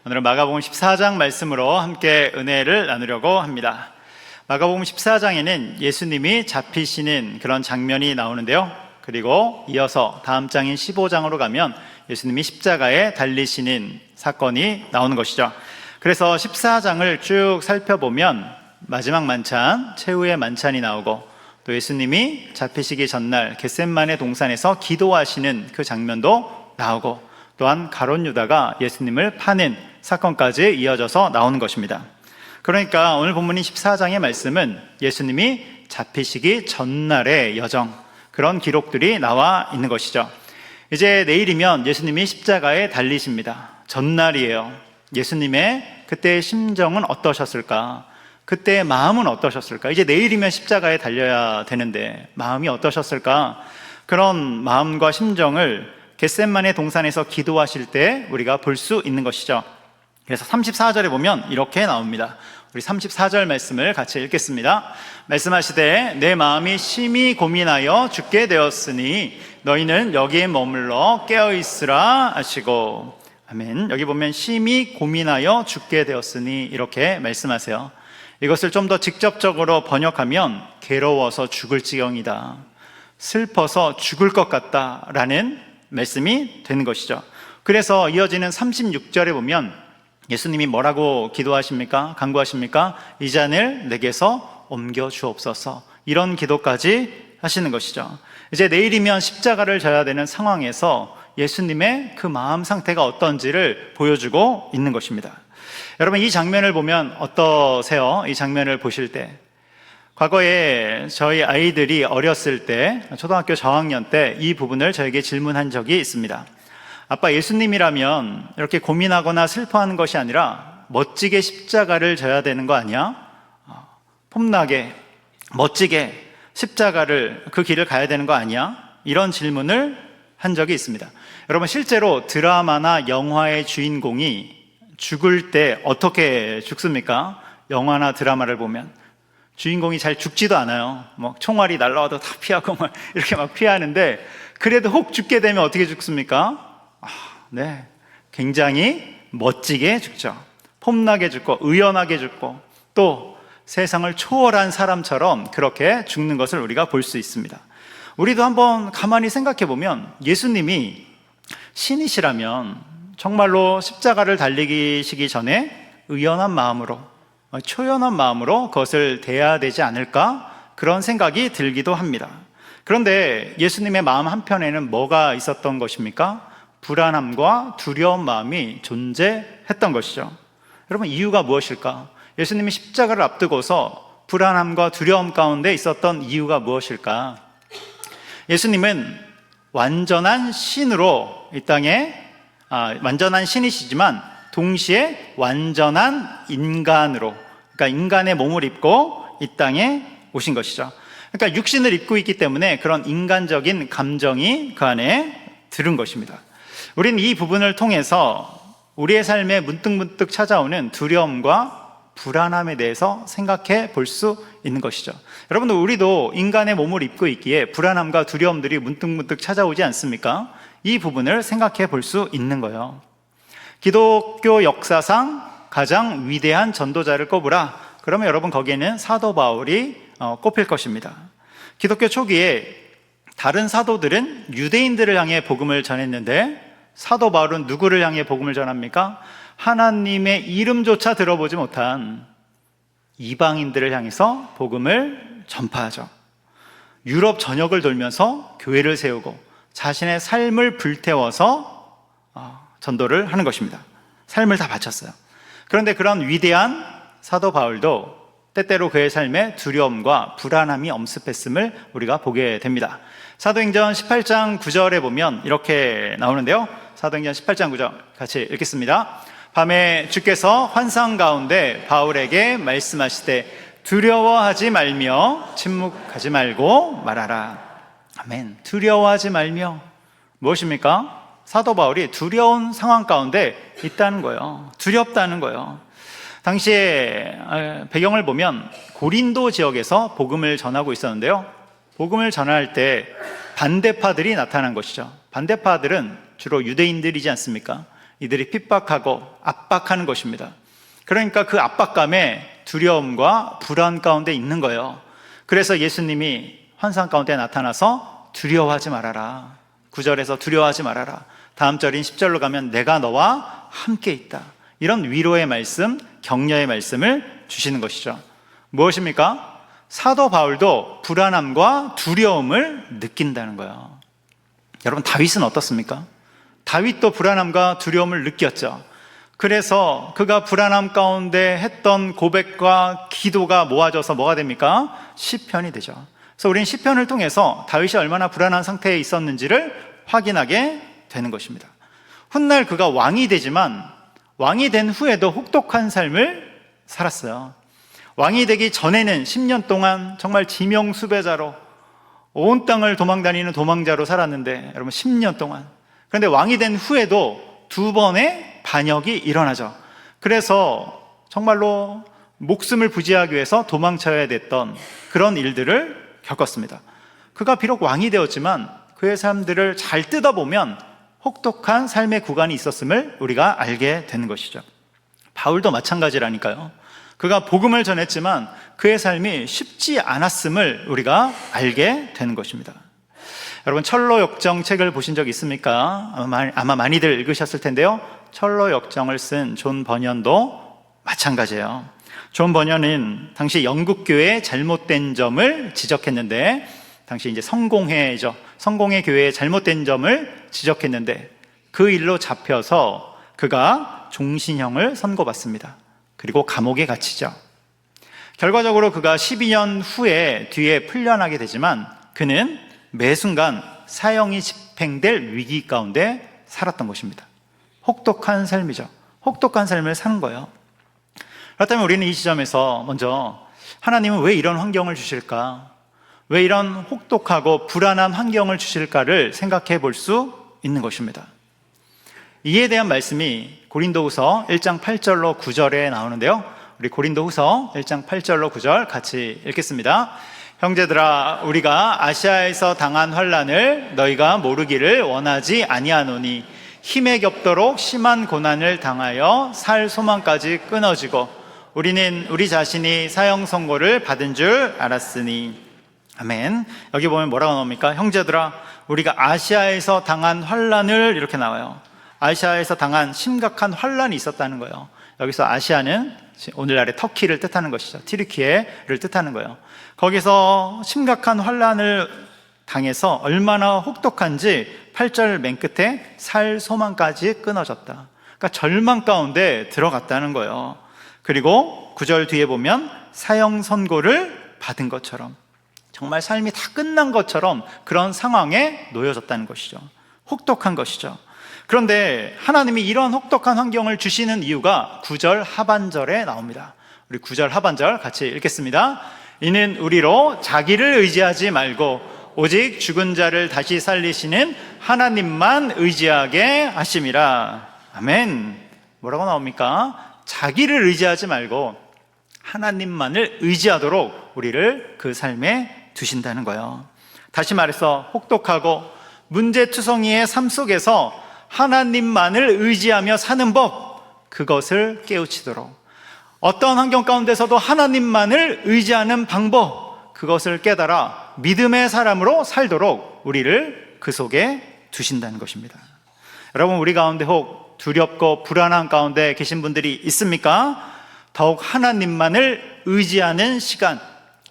오늘은 마가복음 14장 말씀으로 함께 은혜를 나누려고 합니다. 마가복음 14장에는 예수님이 잡히시는 그런 장면이 나오는데요. 그리고 이어서 다음 장인 15장으로 가면 예수님이 십자가에 달리시는 사건이 나오는 것이죠. 그래서 14장을 쭉 살펴보면 마지막 만찬, 최후의 만찬이 나오고 또 예수님이 잡히시기 전날 겟셋마네 동산에서 기도하시는 그 장면도 나오고 또한 가룟 유다가 예수님을 파는 사건까지 이어져서 나오는 것입니다. 그러니까 오늘 본문인 14장의 말씀은 예수님이 잡히시기 전날의 여정, 그런 기록들이 나와 있는 것이죠. 이제 내일이면 예수님이 십자가에 달리십니다. 전날이에요. 예수님의 그때의 심정은 어떠셨을까? 그때의 마음은 어떠셨을까? 이제 내일이면 십자가에 달려야 되는데 마음이 어떠셨을까? 그런 마음과 심정을 겟셋마네 동산에서 기도하실 때 우리가 볼 수 있는 것이죠. 그래서 34절에 보면 이렇게 나옵니다. 우리 34절 말씀을 같이 읽겠습니다. 말씀하시되 내 마음이 심히 고민하여 죽게 되었으니 너희는 여기에 머물러 깨어있으라 하시고. 아멘. 여기 보면 심히 고민하여 죽게 되었으니 이렇게 말씀하세요. 이것을 좀 더 직접적으로 번역하면 괴로워서 죽을 지경이다, 슬퍼서 죽을 것 같다라는 말씀이 되는 것이죠. 그래서 이어지는 36절에 보면 예수님이 뭐라고 기도하십니까? 간구하십니까? 이 잔을 내게서 옮겨 주옵소서, 이런 기도까지 하시는 것이죠. 이제 내일이면 십자가를 져야 되는 상황에서 예수님의 그 마음 상태가 어떤지를 보여주고 있는 것입니다. 여러분, 이 장면을 보면 어떠세요? 이 장면을 보실 때 과거에 저희 아이들이 어렸을 때 초등학교 저학년 때 이 부분을 저에게 질문한 적이 있습니다. 아빠, 예수님이라면 이렇게 고민하거나 슬퍼하는 것이 아니라 멋지게 십자가를 져야 되는 거 아니야? 폼나게 멋지게 십자가를 그 길을 가야 되는 거 아니야? 이런 질문을 한 적이 있습니다. 여러분, 실제로 드라마나 영화의 주인공이 죽을 때 어떻게 죽습니까? 영화나 드라마를 보면 주인공이 잘 죽지도 않아요. 뭐 총알이 날라와도 다 피하고 막 이렇게 막 피하는데, 그래도 혹 죽게 되면 어떻게 죽습니까? 네, 굉장히 멋지게 죽죠. 폼나게 죽고 의연하게 죽고 또 세상을 초월한 사람처럼 그렇게 죽는 것을 우리가 볼 수 있습니다. 우리도 한번 가만히 생각해 보면 예수님이 신이시라면 정말로 십자가를 달리시기 전에 의연한 마음으로, 초연한 마음으로 그것을 대해야 되지 않을까, 그런 생각이 들기도 합니다. 그런데 예수님의 마음 한편에는 뭐가 있었던 것입니까? 불안함과 두려운 마음이 존재했던 것이죠. 여러분, 이유가 무엇일까? 예수님이 십자가를 앞두고서 불안함과 두려움 가운데 있었던 이유가 무엇일까? 예수님은 완전한 신으로 이 땅에 완전한 신이시지만 동시에 완전한 인간으로, 그러니까 인간의 몸을 입고 이 땅에 오신 것이죠. 그러니까 육신을 입고 있기 때문에 그런 인간적인 감정이 그 안에 들은 것입니다. 우리는 이 부분을 통해서 우리의 삶에 문득문득 찾아오는 두려움과 불안함에 대해서 생각해 볼 수 있는 것이죠. 여러분들, 우리도 인간의 몸을 입고 있기에 불안함과 두려움들이 문득문득 찾아오지 않습니까? 이 부분을 생각해 볼 수 있는 거예요. 기독교 역사상 가장 위대한 전도자를 꼽으라. 그러면 여러분, 거기에는 사도 바울이 꼽힐 것입니다. 기독교 초기에 다른 사도들은 유대인들을 향해 복음을 전했는데 사도 바울은 누구를 향해 복음을 전합니까? 하나님의 이름조차 들어보지 못한 이방인들을 향해서 복음을 전파하죠. 유럽 전역을 돌면서 교회를 세우고 자신의 삶을 불태워서 전도를 하는 것입니다. 삶을 다 바쳤어요. 그런데 그런 위대한 사도 바울도 때때로 그의 삶에 두려움과 불안함이 엄습했음을 우리가 보게 됩니다. 사도행전 18장 9절에 보면 이렇게 나오는데요. 사도행전 18장 9절 같이 읽겠습니다. 밤에 주께서 환상 가운데 바울에게 말씀하시되 두려워하지 말며 침묵하지 말고 말하라. 아멘. 두려워하지 말며, 무엇입니까? 사도 바울이 두려운 상황 가운데 있다는 거예요. 두렵다는 거예요. 당시에 배경을 보면 고린도 지역에서 복음을 전하고 있었는데요. 복음을 전할 때 반대파들이 나타난 것이죠. 반대파들은 주로 유대인들이지 않습니까? 이들이 핍박하고 압박하는 것입니다. 그러니까 그 압박감에 두려움과 불안 가운데 있는 거예요. 그래서 예수님이 환상 가운데 나타나서 두려워하지 말아라. 9절에서 두려워하지 말아라. 다음 절인 10절로 가면 내가 너와 함께 있다. 이런 위로의 말씀, 격려의 말씀을 주시는 것이죠. 무엇입니까? 사도 바울도 불안함과 두려움을 느낀다는 거예요. 여러분, 다윗은 어떻습니까? 다윗도 불안함과 두려움을 느꼈죠. 그래서 그가 불안함 가운데 했던 고백과 기도가 모아져서 뭐가 됩니까? 시편이 되죠. 그래서 우리는 시편을 통해서 다윗이 얼마나 불안한 상태에 있었는지를 확인하게 되는 것입니다. 훗날 그가 왕이 되지만 왕이 된 후에도 혹독한 삶을 살았어요. 왕이 되기 전에는 10년 동안 정말 지명수배자로 온 땅을 도망다니는 도망자로 살았는데, 여러분 10년 동안. 그런데 왕이 된 후에도 2번의 반역이 일어나죠. 그래서 정말로 목숨을 부지하기 위해서 도망쳐야 됐던 그런 일들을 겪었습니다. 그가 비록 왕이 되었지만 그의 삶들을 잘 뜯어보면 혹독한 삶의 구간이 있었음을 우리가 알게 되는 것이죠. 바울도 마찬가지라니까요. 그가 복음을 전했지만 그의 삶이 쉽지 않았음을 우리가 알게 되는 것입니다. 여러분, 철로 역정 책을 보신 적 있습니까? 아마 많이들 읽으셨을 텐데요. 철로 역정을 쓴 존 버년도 마찬가지예요. 존 버년은 당시 영국 교회의 잘못된 점을 지적했는데, 당시 이제 성공회죠. 성공회 교회의 잘못된 점을 지적했는데 그 일로 잡혀서 그가 종신형을 선고받습니다. 그리고 감옥에 갇히죠. 결과적으로 그가 12년 후에 뒤에 풀려나게 되지만 그는 매 순간 사형이 집행될 위기 가운데 살았던 것입니다. 혹독한 삶이죠. 혹독한 삶을 사는 거예요. 그렇다면 우리는 이 시점에서 먼저 하나님은 왜 이런 환경을 주실까? 왜 이런 혹독하고 불안한 환경을 주실까를 생각해 볼 수 있는 것입니다. 이에 대한 말씀이 고린도후서 1장 8절로 9절에 나오는데요. 우리 고린도후서 1장 8절로 9절 같이 읽겠습니다. 형제들아, 우리가 아시아에서 당한 환난을 너희가 모르기를 원하지 아니하노니 힘에 겹도록 심한 고난을 당하여 살 소망까지 끊어지고 우리는 우리 자신이 사형 선고를 받은 줄 알았으니. 아멘. 여기 보면 뭐라고 나옵니까? 형제들아, 우리가 아시아에서 당한 환난을, 이렇게 나와요. 아시아에서 당한 심각한 환난이 있었다는 거예요. 여기서 아시아는 오늘날의 터키를 뜻하는 것이죠. 튀르키예를 뜻하는 거예요. 거기서 심각한 환난을 당해서 얼마나 혹독한지 8절 맨 끝에 살 소망까지 끊어졌다. 그러니까 절망 가운데 들어갔다는 거예요. 그리고 9절 뒤에 보면 사형 선고를 받은 것처럼, 정말 삶이 다 끝난 것처럼 그런 상황에 놓여졌다는 것이죠. 혹독한 것이죠. 그런데 하나님이 이런 혹독한 환경을 주시는 이유가 9절 하반절에 나옵니다. 우리 9절 하반절 같이 읽겠습니다. 이는 우리로 자기를 의지하지 말고 오직 죽은 자를 다시 살리시는 하나님만 의지하게 하심이라. 아멘. 뭐라고 나옵니까? 자기를 의지하지 말고 하나님만을 의지하도록 우리를 그 삶에 두신다는 거예요. 다시 말해서 혹독하고 문제투성이의 삶 속에서 하나님만을 의지하며 사는 법, 그것을 깨우치도록, 어떤 환경 가운데서도 하나님만을 의지하는 방법, 그것을 깨달아 믿음의 사람으로 살도록 우리를 그 속에 두신다는 것입니다. 여러분, 우리 가운데 혹 두렵고 불안한 가운데 계신 분들이 있습니까? 더욱 하나님만을 의지하는 시간,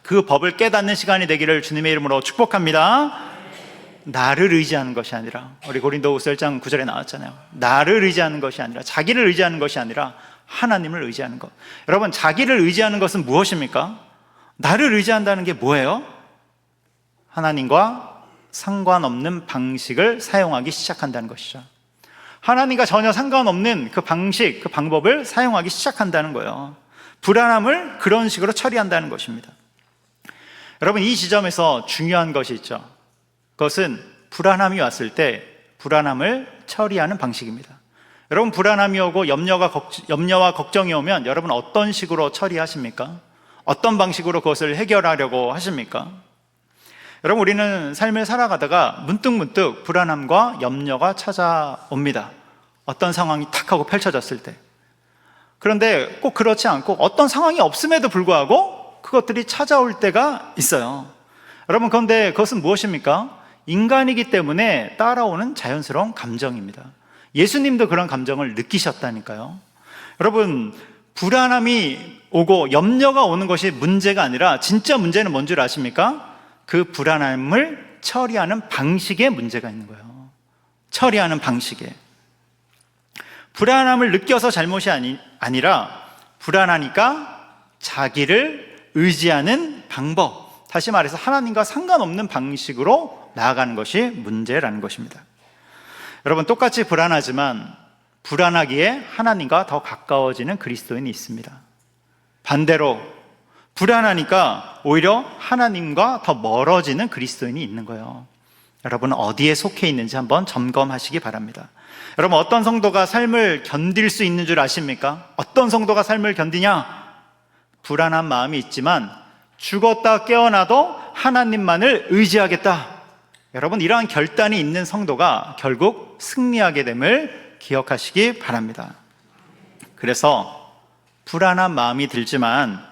그 법을 깨닫는 시간이 되기를 주님의 이름으로 축복합니다. 나를 의지하는 것이 아니라, 우리 고린도후서 1장 9절에 나왔잖아요. 나를 의지하는 것이 아니라, 자기를 의지하는 것이 아니라 하나님을 의지하는 것. 여러분, 자기를 의지하는 것은 무엇입니까? 나를 의지한다는 게 뭐예요? 하나님과 상관없는 방식을 사용하기 시작한다는 것이죠. 하나님과 전혀 상관없는 그 방식, 그 방법을 사용하기 시작한다는 거예요. 불안함을 그런 식으로 처리한다는 것입니다. 여러분, 이 지점에서 중요한 것이 있죠. 그것은 불안함이 왔을 때 불안함을 처리하는 방식입니다. 여러분, 불안함이 오고 염려와 걱정이 오면 여러분 어떤 식으로 처리하십니까? 어떤 방식으로 그것을 해결하려고 하십니까? 여러분, 우리는 삶을 살아가다가 문득문득 불안함과 염려가 찾아옵니다. 어떤 상황이 탁 하고 펼쳐졌을 때. 그런데 꼭 그렇지 않고 어떤 상황이 없음에도 불구하고 그것들이 찾아올 때가 있어요. 여러분, 그런데 그것은 무엇입니까? 인간이기 때문에 따라오는 자연스러운 감정입니다. 예수님도 그런 감정을 느끼셨다니까요. 여러분, 불안함이 오고 염려가 오는 것이 문제가 아니라 진짜 문제는 뭔 줄 아십니까? 그 불안함을 처리하는 방식에 문제가 있는 거예요. 처리하는 방식에. 불안함을 느껴서 잘못이 아니라 불안하니까 자기를 의지하는 방법, 다시 말해서 하나님과 상관없는 방식으로 나아가는 것이 문제라는 것입니다. 여러분, 똑같이 불안하지만 불안하기에 하나님과 더 가까워지는 그리스도인이 있습니다. 반대로 불안하니까 오히려 하나님과 더 멀어지는 그리스도인이 있는 거예요. 여러분, 어디에 속해 있는지 한번 점검하시기 바랍니다. 여러분, 어떤 성도가 삶을 견딜 수 있는 줄 아십니까? 어떤 성도가 삶을 견디냐? 불안한 마음이 있지만 죽었다 깨어나도 하나님만을 의지하겠다. 여러분, 이러한 결단이 있는 성도가 결국 승리하게 됨을 기억하시기 바랍니다. 그래서 불안한 마음이 들지만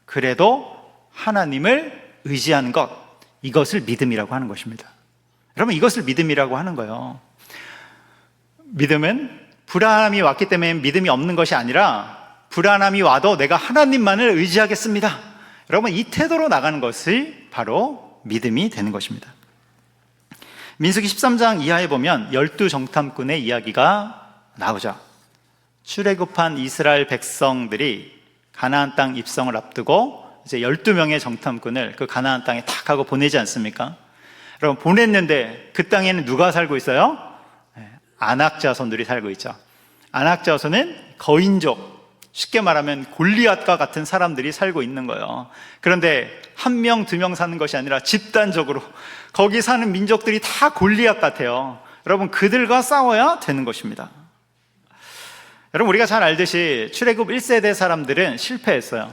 그래도 하나님을 의지하는 것, 이것을 믿음이라고 하는 것입니다. 여러분, 이것을 믿음이라고 하는 거예요. 믿음은 불안함이 왔기 때문에 믿음이 없는 것이 아니라 불안함이 와도 내가 하나님만을 의지하겠습니다. 여러분, 이 태도로 나가는 것이 바로 믿음이 되는 것입니다. 민수기 13장 이하에 보면 12정탐꾼의 이야기가 나오죠. 출애굽한 이스라엘 백성들이 가나안 땅 입성을 앞두고 이제 12명의 정탐꾼을 그 가나안 땅에 탁 하고 보내지 않습니까? 여러분, 보냈는데 그 땅에는 누가 살고 있어요? 아낙 자손들이 살고 있죠. 아낙 자손은 거인족, 쉽게 말하면 골리앗과 같은 사람들이 살고 있는 거예요. 그런데 한 명, 두 명 사는 것이 아니라 집단적으로 거기 사는 민족들이 다 골리앗 같아요. 여러분, 그들과 싸워야 되는 것입니다. 여러분, 우리가 잘 알듯이 출애굽 1세대 사람들은 실패했어요.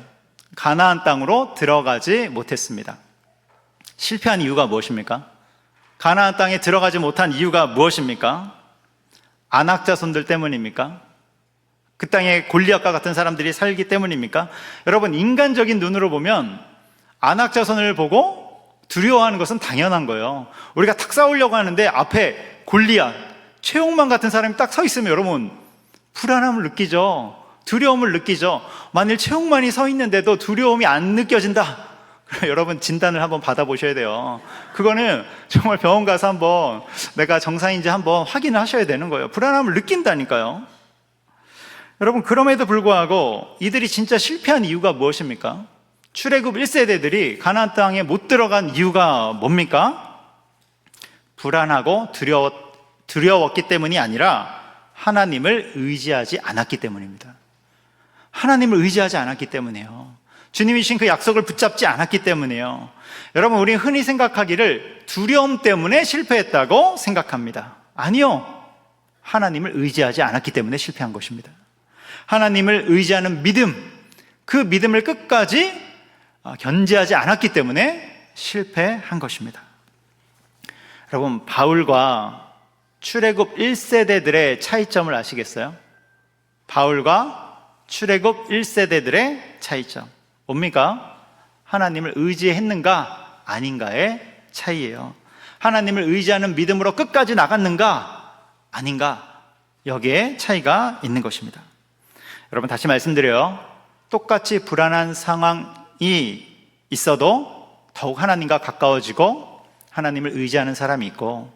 가나안 땅으로 들어가지 못했습니다. 실패한 이유가 무엇입니까? 가나안 땅에 들어가지 못한 이유가 무엇입니까? 아낙 자손들 때문입니까? 그 땅에 골리앗과 같은 사람들이 살기 때문입니까? 여러분, 인간적인 눈으로 보면 아낙 자손을 보고 두려워하는 것은 당연한 거예요. 우리가 탁 싸우려고 하는데 앞에 골리앗, 최홍만 같은 사람이 딱 서 있으면 여러분 불안함을 느끼죠. 두려움을 느끼죠. 만일 최홍만이 서 있는데도 두려움이 안 느껴진다, 여러분 진단을 한번 받아보셔야 돼요. 그거는 정말 병원 가서 한번 내가 정상인지 한번 확인을 하셔야 되는 거예요. 불안함을 느낀다니까요. 여러분, 그럼에도 불구하고 이들이 진짜 실패한 이유가 무엇입니까? 출애굽 1세대들이 가나안 땅에 못 들어간 이유가 뭡니까? 불안하고 두려웠기 때문이 아니라 하나님을 의지하지 않았기 때문입니다. 하나님을 의지하지 않았기 때문이에요. 주님이 주신 그 약속을 붙잡지 않았기 때문이에요. 여러분, 우리 흔히 생각하기를 두려움 때문에 실패했다고 생각합니다. 아니요. 하나님을 의지하지 않았기 때문에 실패한 것입니다. 하나님을 의지하는 믿음, 그 믿음을 끝까지 견지하지 않았기 때문에 실패한 것입니다. 여러분, 바울과 출애굽 1세대들의 차이점을 아시겠어요? 바울과 출애굽 1세대들의 차이점 뭡니까? 하나님을 의지했는가 아닌가의 차이예요. 하나님을 의지하는 믿음으로 끝까지 나갔는가 아닌가, 여기에 차이가 있는 것입니다. 여러분, 다시 말씀드려요. 똑같이 불안한 상황이 있어도 더욱 하나님과 가까워지고 하나님을 의지하는 사람이 있고,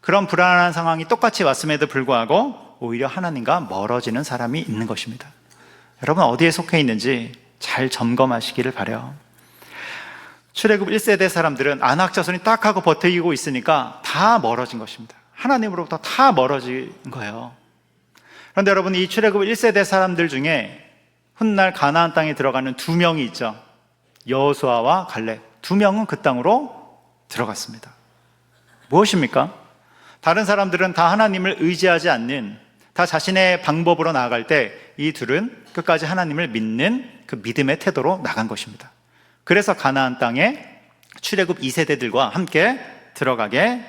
그런 불안한 상황이 똑같이 왔음에도 불구하고 오히려 하나님과 멀어지는 사람이 있는 것입니다. 여러분, 어디에 속해 있는지 잘 점검하시기를 바라요. 출애굽 1세대 사람들은 아낙 자손이 딱 하고 버티고 있으니까 다 멀어진 것입니다. 하나님으로부터 다 멀어진 거예요. 그런데 여러분, 이 출애굽 1세대 사람들 중에 훗날 가나안 땅에 들어가는 두 명이 있죠. 여호수아와 갈렙, 두 명은 그 땅으로 들어갔습니다. 무엇입니까? 다른 사람들은 다 하나님을 의지하지 않는, 다 자신의 방법으로 나아갈 때 이 둘은 끝까지 하나님을 믿는 그 믿음의 태도로 나간 것입니다. 그래서 가나안 땅에 출애굽 2세대들과 함께 들어가게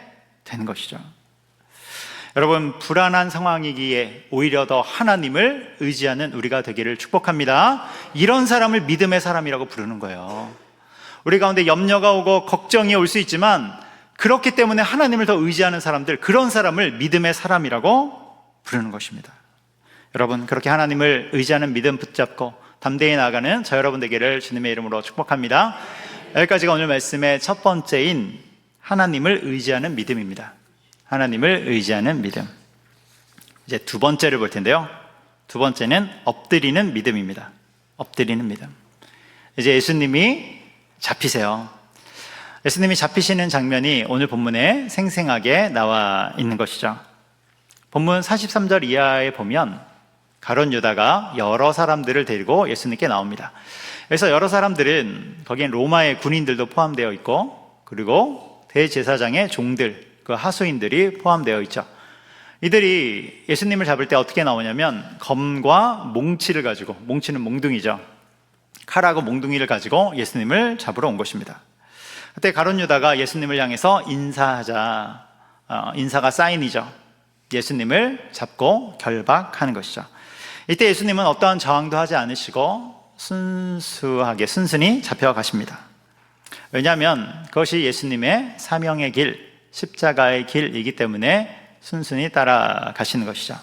되는 것이죠. 여러분, 불안한 상황이기에 오히려 더 하나님을 의지하는 우리가 되기를 축복합니다. 이런 사람을 믿음의 사람이라고 부르는 거예요. 우리 가운데 염려가 오고 걱정이 올 수 있지만 그렇기 때문에 하나님을 더 의지하는 사람들, 그런 사람을 믿음의 사람이라고 부르는 것입니다. 여러분, 그렇게 하나님을 의지하는 믿음 붙잡고 담대히 나아가는 저 여러분 되기를 주님의 이름으로 축복합니다. 여기까지가 오늘 말씀의 첫 번째인 하나님을 의지하는 믿음입니다. 하나님을 의지하는 믿음. 이제 두 번째를 볼 텐데요. 두 번째는 엎드리는 믿음입니다. 엎드리는 믿음. 이제 예수님이 잡히세요. 예수님이 잡히시는 장면이 오늘 본문에 생생하게 나와 있는 것이죠. 본문 43절 이하에 보면 가룟 유다가 여러 사람들을 데리고 예수님께 나옵니다. 그래서 여러 사람들은 거기엔 로마의 군인들도 포함되어 있고, 그리고 대제사장의 종들, 그 하수인들이 포함되어 있죠. 이들이 예수님을 잡을 때 어떻게 나오냐면 검과 몽치를 가지고, 몽치는 몽둥이죠, 칼하고 몽둥이를 가지고 예수님을 잡으러 온 것입니다. 그때 가룟 유다가 예수님을 향해서 인사하자, 인사가 사인이죠. 예수님을 잡고 결박하는 것이죠. 이때 예수님은 어떠한 저항도 하지 않으시고 순순히 잡혀가십니다. 왜냐하면 그것이 예수님의 사명의 길, 십자가의 길이기 때문에 순순히 따라가시는 것이죠.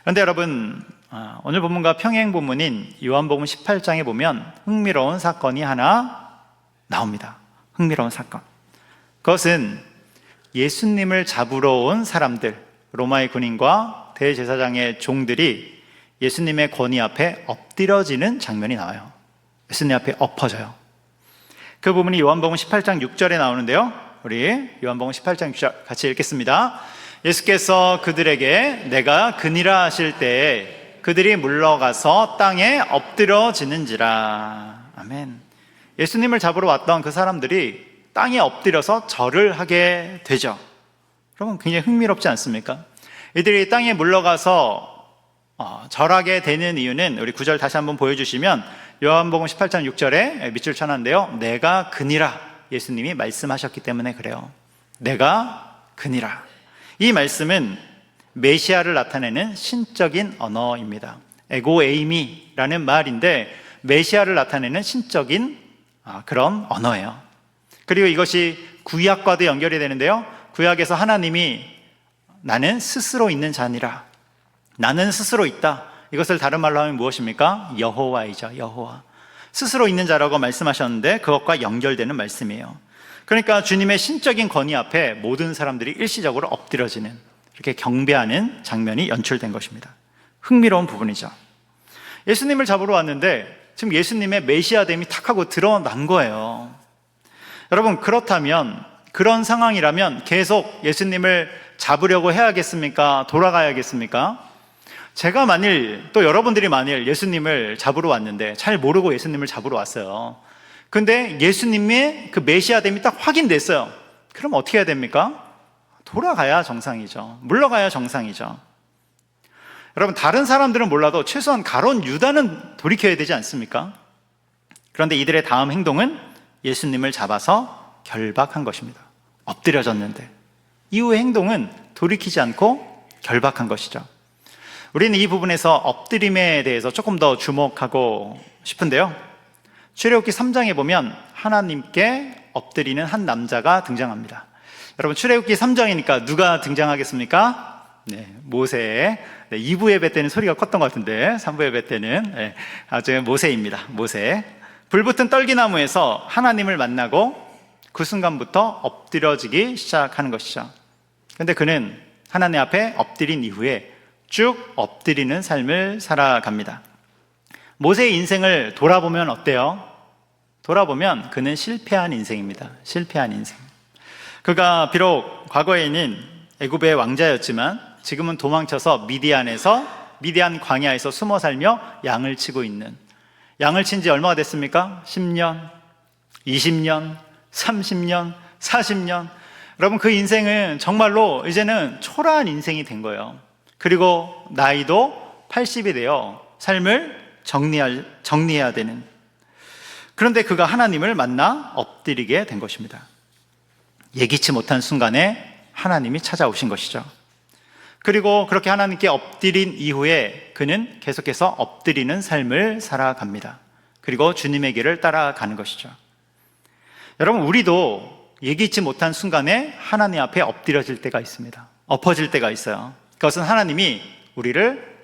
그런데 여러분, 오늘 본문과 평행 본문인 요한복음 18장에 보면 흥미로운 사건이 하나 나옵니다. 흥미로운 사건. 그것은 예수님을 잡으러 온 사람들, 로마의 군인과 대제사장의 종들이 예수님의 권위 앞에 엎드려지는 장면이 나와요. 예수님 앞에 엎어져요. 그 부분이 요한복음 18장 6절에 나오는데요. 우리 요한복음 18장 6절 같이 읽겠습니다. 예수께서 그들에게 내가 그니라 하실 때에 그들이 물러가서 땅에 엎드려지는지라. 아멘. 예수님을 잡으러 왔던 그 사람들이 땅에 엎드려서 절을 하게 되죠. 그러면 굉장히 흥미롭지 않습니까? 이들이 땅에 물러가서 절하게 되는 이유는, 우리 9절 다시 한번 보여주시면 요한복음 18장 6절에 밑줄 쳐놨는데요. 내가 그니라, 예수님이 말씀하셨기 때문에 그래요. 내가 그니라. 이 말씀은 메시아를 나타내는 신적인 언어입니다. 에고에이미라는 말인데 메시아를 나타내는 신적인 그런 언어예요. 그리고 이것이 구약과도 연결이 되는데요. 구약에서 하나님이 나는 스스로 있는 자니라, 나는 스스로 있다, 이것을 다른 말로 하면 무엇입니까? 여호와이죠. 여호와. 스스로 있는 자라고 말씀하셨는데 그것과 연결되는 말씀이에요. 그러니까 주님의 신적인 권위 앞에 모든 사람들이 일시적으로 엎드려지는, 이렇게 경배하는 장면이 연출된 것입니다. 흥미로운 부분이죠. 예수님을 잡으러 왔는데 지금 예수님의 메시아됨이 탁 하고 드러난 거예요. 여러분, 그렇다면, 그런 상황이라면 계속 예수님을 잡으려고 해야겠습니까? 돌아가야겠습니까? 제가 만일, 또 여러분들이 만일 예수님을 잡으러 왔는데, 잘 모르고 예수님을 잡으러 왔어요. 근데 예수님의 그 메시아됨이 딱 확인됐어요. 그럼 어떻게 해야 됩니까? 돌아가야 정상이죠. 물러가야 정상이죠. 여러분, 다른 사람들은 몰라도 최소한 가룟 유다는 돌이켜야 되지 않습니까? 그런데 이들의 다음 행동은 예수님을 잡아서 결박한 것입니다. 엎드려졌는데 이후의 행동은 돌이키지 않고 결박한 것이죠. 우리는 이 부분에서 엎드림에 대해서 조금 더 주목하고 싶은데요. 출애굽기 3장에 보면 하나님께 엎드리는 한 남자가 등장합니다. 여러분, 출애굽기 3장이니까 누가 등장하겠습니까? 네, 모세. 네, 2부 예배 때는 소리가 컸던 것 같은데 3부 예배 때는 아주 모세입니다. 모세. 불붙은 떨기나무에서 하나님을 만나고 그 순간부터 엎드려지기 시작하는 것이죠. 그런데 그는 하나님 앞에 엎드린 이후에 쭉 엎드리는 삶을 살아갑니다. 모세의 인생을 돌아보면 어때요? 돌아보면 그는 실패한 인생입니다. 실패한 인생. 그가 비록 과거에는 애굽의 왕자였지만 지금은 도망쳐서 미디안 광야에서 숨어 살며 양을 치고 있는, 양을 친 지 얼마가 됐습니까? 10년, 20년, 30년, 40년. 여러분, 그 인생은 정말로 이제는 초라한 인생이 된 거예요. 그리고 나이도 80이 되어 삶을 정리해야 되는. 그런데 그가 하나님을 만나 엎드리게 된 것입니다. 예기치 못한 순간에 하나님이 찾아오신 것이죠. 그리고 그렇게 하나님께 엎드린 이후에 그는 계속해서 엎드리는 삶을 살아갑니다. 그리고 주님의 길을 따라가는 것이죠. 여러분, 우리도 예기치 못한 순간에 하나님 앞에 엎드려질 때가 있습니다. 엎어질 때가 있어요. 그것은 하나님이 우리를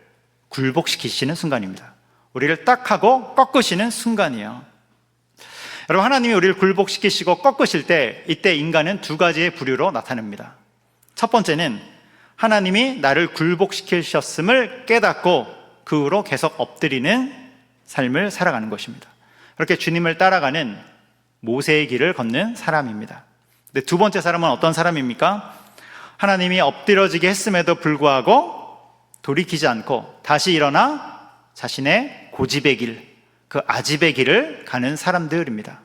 굴복시키시는 순간입니다. 우리를 딱 하고 꺾으시는 순간이에요. 여러분, 하나님이 우리를 굴복시키시고 꺾으실 때, 이때 인간은 두 가지의 부류로 나타납니다. 첫 번째는 하나님이 나를 굴복시키셨음을 깨닫고 그 후로 계속 엎드리는 삶을 살아가는 것입니다. 그렇게 주님을 따라가는 모세의 길을 걷는 사람입니다. 근데 두 번째 사람은 어떤 사람입니까? 하나님이 엎드려지게 했음에도 불구하고 돌이키지 않고 다시 일어나 자신의 고집의 길, 그 아집의 길을 가는 사람들입니다.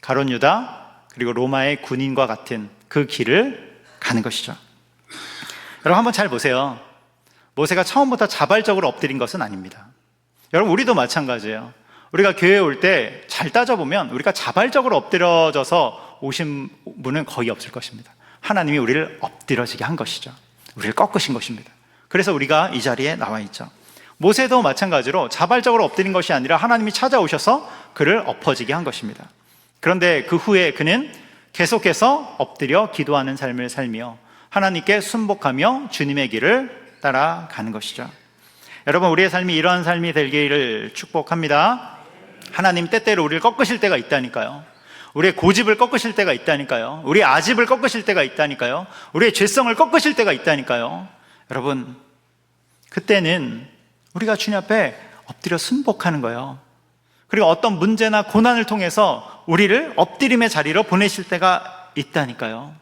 가룟 유다 그리고 로마의 군인과 같은 그 길을 가는 것이죠. 여러분, 한번 잘 보세요. 모세가 처음부터 자발적으로 엎드린 것은 아닙니다. 여러분, 우리도 마찬가지예요. 우리가 교회에 올 때 잘 따져보면 우리가 자발적으로 엎드려져서 오신 분은 거의 없을 것입니다. 하나님이 우리를 엎드려지게 한 것이죠. 우리를 꺾으신 것입니다. 그래서 우리가 이 자리에 나와 있죠. 모세도 마찬가지로 자발적으로 엎드린 것이 아니라 하나님이 찾아오셔서 그를 엎어지게 한 것입니다. 그런데 그 후에 그는 계속해서 엎드려 기도하는 삶을 살며 하나님께 순복하며 주님의 길을 따라가는 것이죠. 여러분, 우리의 삶이 이러한 삶이 되기를 축복합니다. 하나님 때때로 우리를 꺾으실 때가 있다니까요. 우리의 고집을 꺾으실 때가 있다니까요. 우리의 아집을 꺾으실 때가 있다니까요. 우리의 죄성을 꺾으실 때가 있다니까요. 여러분, 그때는 우리가 주님 앞에 엎드려 순복하는 거예요. 그리고 어떤 문제나 고난을 통해서 우리를 엎드림의 자리로 보내실 때가 있다니까요.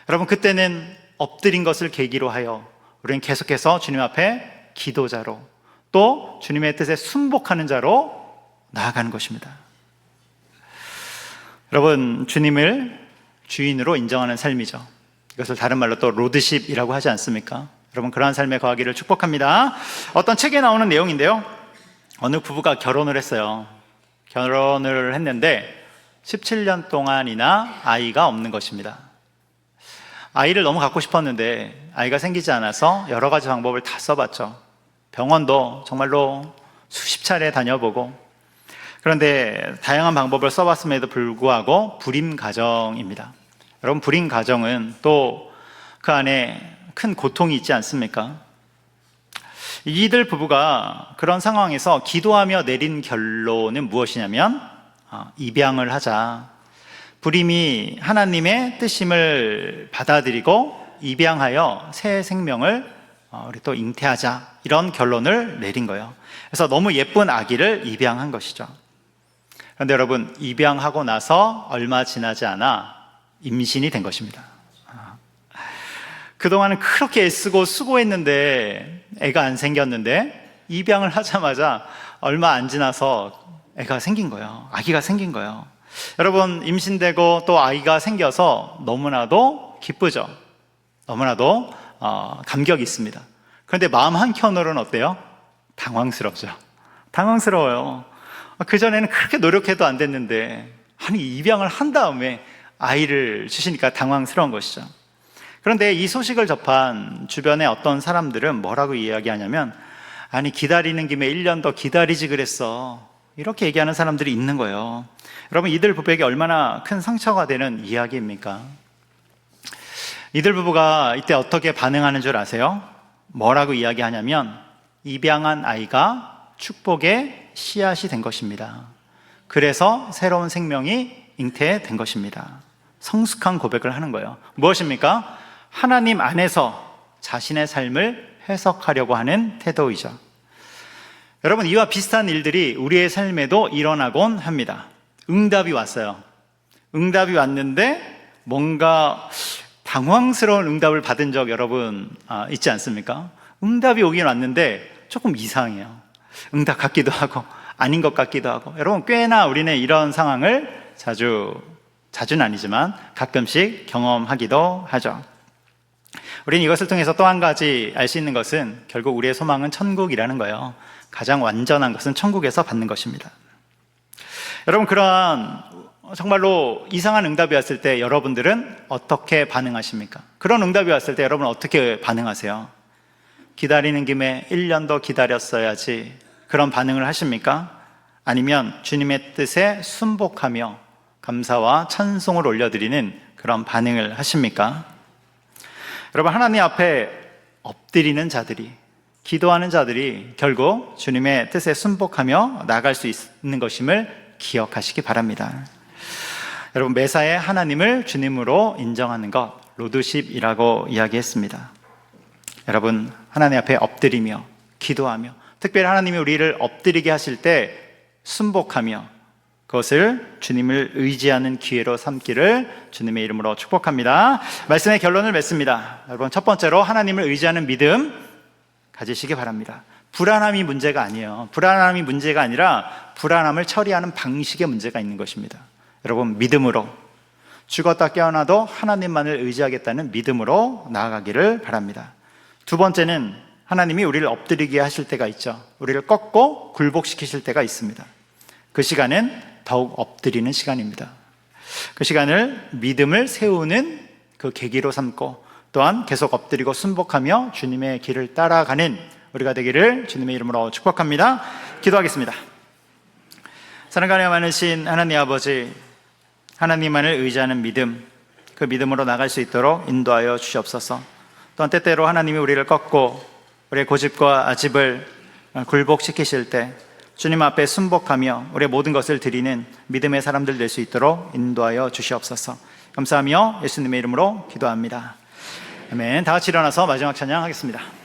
여러분, 그때는 엎드린 것을 계기로 하여 우리는 계속해서 주님 앞에 기도자로 또 주님의 뜻에 순복하는 자로 나아가는 것입니다. 여러분, 주님을 주인으로 인정하는 삶이죠. 이것을 다른 말로 또 로드십이라고 하지 않습니까? 여러분, 그러한 삶에 거하기를 축복합니다. 어떤 책에 나오는 내용인데요, 어느 부부가 결혼을 했어요. 결혼을 했는데 17년 동안이나 아이가 없는 것입니다. 아이를 너무 갖고 싶었는데 아이가 생기지 않아서 여러 가지 방법을 다 써봤죠. 병원도 정말로 수십 차례 다녀보고, 그런데 다양한 방법을 써봤음에도 불구하고 불임 가정입니다. 여러분, 불임 가정은 또 그 안에 큰 고통이 있지 않습니까? 이들 부부가 그런 상황에서 기도하며 내린 결론은 무엇이냐면 입양을 하자. 불임이 하나님의 뜻임을 받아들이고 입양하여 새 생명을 우리 또 잉태하자, 이런 결론을 내린 거예요. 그래서 너무 예쁜 아기를 입양한 것이죠. 그런데 여러분, 입양하고 나서 얼마 지나지 않아 임신이 된 것입니다. 그동안은 그렇게 애쓰고 수고했는데 애가 안 생겼는데 입양을 하자마자 얼마 안 지나서 애가 생긴 거예요. 아기가 생긴 거예요. 여러분, 임신되고 또 아이가 생겨서 너무나도 기쁘죠. 너무나도 감격이 있습니다. 그런데 마음 한켠으로는 어때요? 당황스럽죠. 당황스러워요. 그전에는 그렇게 노력해도 안 됐는데 아니, 입양을 한 다음에 아이를 주시니까 당황스러운 것이죠. 그런데 이 소식을 접한 주변의 어떤 사람들은 뭐라고 이야기하냐면, 아니, 기다리는 김에 1년 더 기다리지 그랬어, 이렇게 얘기하는 사람들이 있는 거예요. 여러분, 이들 부부에게 얼마나 큰 상처가 되는 이야기입니까? 이들 부부가 이때 어떻게 반응하는 줄 아세요? 뭐라고 이야기하냐면, 입양한 아이가 축복의 씨앗이 된 것입니다. 그래서 새로운 생명이 잉태된 것입니다. 성숙한 고백을 하는 거예요. 무엇입니까? 하나님 안에서 자신의 삶을 해석하려고 하는 태도이죠. 여러분, 이와 비슷한 일들이 우리의 삶에도 일어나곤 합니다. 응답이 왔어요. 응답이 왔는데 뭔가 당황스러운 응답을 받은 적 여러분 있지 않습니까? 응답이 오긴 왔는데 조금 이상해요. 응답 같기도 하고 아닌 것 같기도 하고. 여러분, 꽤나 우리는 이런 상황을 자주는 아니지만 가끔씩 경험하기도 하죠. 우리는 이것을 통해서 또 한 가지 알 수 있는 것은 결국 우리의 소망은 천국이라는 거예요. 가장 완전한 것은 천국에서 받는 것입니다. 여러분, 그러한 정말로 이상한 응답이 왔을 때 여러분들은 어떻게 반응하십니까? 그런 응답이 왔을 때 여러분은 어떻게 반응하세요? 기다리는 김에 1년 더 기다렸어야지, 그런 반응을 하십니까? 아니면 주님의 뜻에 순복하며 감사와 찬송을 올려드리는 그런 반응을 하십니까? 여러분, 하나님 앞에 엎드리는 자들이, 기도하는 자들이 결국 주님의 뜻에 순복하며 나아갈 수 있는 것임을 기억하시기 바랍니다. 여러분, 매사에 하나님을 주님으로 인정하는 것, 로드십이라고 이야기했습니다. 여러분, 하나님 앞에 엎드리며 기도하며, 특별히 하나님이 우리를 엎드리게 하실 때 순복하며 그것을 주님을 의지하는 기회로 삼기를 주님의 이름으로 축복합니다. 말씀의 결론을 맺습니다. 여러분, 첫 번째로 하나님을 의지하는 믿음 가지시기 바랍니다. 불안함이 문제가 아니에요. 불안함이 문제가 아니라 불안함을 처리하는 방식의 문제가 있는 것입니다. 여러분, 믿음으로, 죽었다 깨어나도 하나님만을 의지하겠다는 믿음으로 나아가기를 바랍니다. 두 번째는 하나님이 우리를 엎드리게 하실 때가 있죠. 우리를 꺾고 굴복시키실 때가 있습니다. 그 시간은 더욱 엎드리는 시간입니다. 그 시간을 믿음을 세우는 그 계기로 삼고, 또한 계속 엎드리고 순복하며 주님의 길을 따라가는 우리가 되기를 주님의 이름으로 축복합니다. 기도하겠습니다. 사랑과 은혜가 많으신 하나님 아버지, 하나님만을 의지하는 믿음, 그 믿음으로 나갈 수 있도록 인도하여 주시옵소서. 또한 때때로 하나님이 우리를 꺾고 우리의 고집과 아집을 굴복시키실 때 주님 앞에 순복하며 우리의 모든 것을 드리는 믿음의 사람들 될 수 있도록 인도하여 주시옵소서. 감사하며 예수님의 이름으로 기도합니다. 아멘. 다 같이 일어나서 마지막 찬양하겠습니다.